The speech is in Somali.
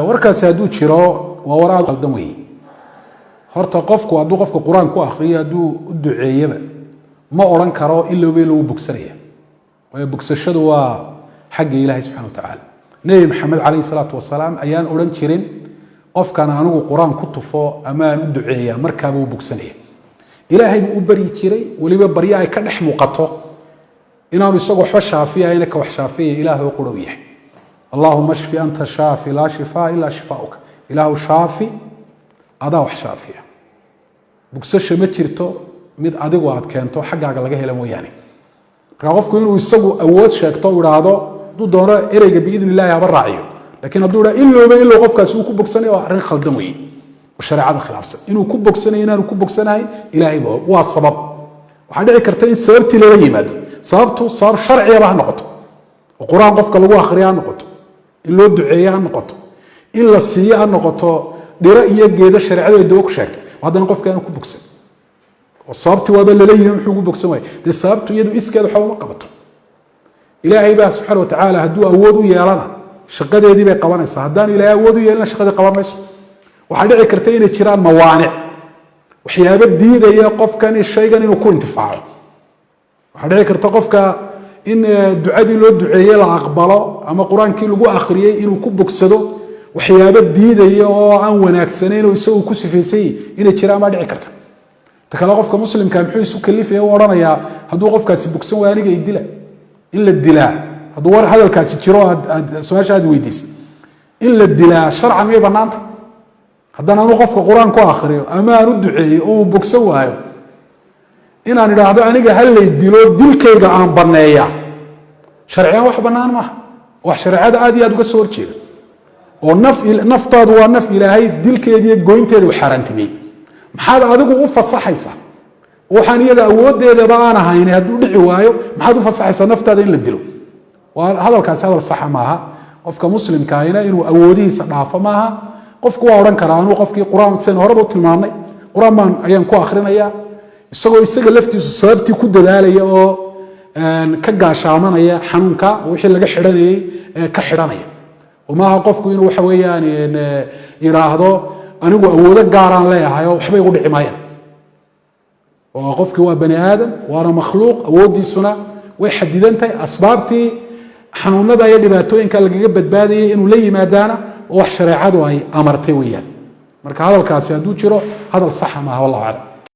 warkaas hadduu jiro waa war aad qaldan weeye horta qofku hadduu qofka qur-aan ku akhriyo hadduu u duceeyaba ma odhan karo ilowba ilow bogsanaya waayo bogsashadu waa xagga ilaahay subxana watacaala nebi maxamed calayhi salaatu wasalaam ayaan odhan jirin qofkan anigu qur-aan ku tufo ama aan u duceeya markaaba u bogsanaya ilaahay buu u baryi jiray weliba baryo ay ka dhex muuqato inaanu isagu waxba shaafiyahayna ka wax shaafiya ilaahay oo qurhow yahay اللهم اشف أنت شافي لا شفاء إلا شفاؤك إله شافي أدا وح شافية بكسش ما جرتو مد أدق وعد كنتو حاجة على جهة الموياني رغف كونه يسقو أول شيء طور هذا دو دورة إرجع بإذن الله يعبر رعيه لكن الدورة إلا غف كسو كوبك سنة وعرين خلدموي والشريعة خلاف سنة إنه كوبك سنة إنه كوبك سنة إلهي بو والسبب وحنا كرتين سببتي لريه ماذا سببته صار شرعي راه نقطه وقرآن قفك لو آخريان نقطه in loo duceeyo ha noqoto in la siiyo ha noqoto dhiro iyo geedo sharciyada ay doo ku sheegtay haddana qofka aan ku bogsan oo sababti waaba la leeyahay muxuu ku bogsan waay de sababtu iyadu iskeed waxa uma qabato ilaahay baa subxaanahu wa tacaala hadduu awood u yeelana shaqadeedii bay qabanaysaa haddaan ilaahay awood u yeelana shaqadii qaban mayso waxaa dhici karta inay jiraan mawaanic waxyaabo diidaya qofkan shaygan inuu ku intifaaco waxaa dhici karta qofka in ducadii loo duceeyay la aqbalo ama quraankii lagu akhriyay inuu ku bogsado waxyaabo diidaya oo aan wanaagsaneyn oo isagu ku sifeysay inay jiraan ma dhici karta takala qofka muslimka muxuu isu kalifay oo oranaya hadduu qofkaasi bogsan waa aniga idila in la dilaa hadduu war hadalkaasi jiro su'aasha aad weydiisay in la dilaa sharcan may banaanta haddana anu qofka quraan ku akhriyo ama aan u duceeyo oo bogsan waayo inaan idhaahdo aniga hal lay dilo dilkayga aan baneeya sharciyan wax banaan maaha wax shareecada aad iyo aad uga soo horjeeda oo naftaadu waa naf ilaahay dilkeeda iyo goynteeda u xaaraantimiyey maxaad adigu u fasaxaysaa waxaan iyada awoodeedaba aan ahayn hadduu dhici waayo maxaad u fasaxaysaa naftaada in la dilo waa hadalkaasi hadal saxa maaha qofka muslimka ahina inuu awoodihiisa dhaafo maaha qofku waa odhan karaa anuu qofkii qur-aan seen horeba u tilmaamnay qur-aan baan ayaan ku akhrinayaa isagoo isaga laftiisu sababtii ku dadaalaya oo ka gaashaamanaya xanuunka wixii laga xidhanayay ka xidhanaya maaha qofku inuu waxa weeyaan yidhaahdo anigu awoodo gaaraan leeyahay oo waxbay ugu dhici maayaan oo qofkii waa bani aadam waana makhluuq awooddiisuna way xadidan tahay asbaabtii xanuunada iyo dhibaatooyinka lagaga badbaadayay inuu la yimaadaana oo wax shareecadu ay amartay weeyaan marka hadalkaasi hadduu jiro hadal saxa maaha wallahu aclam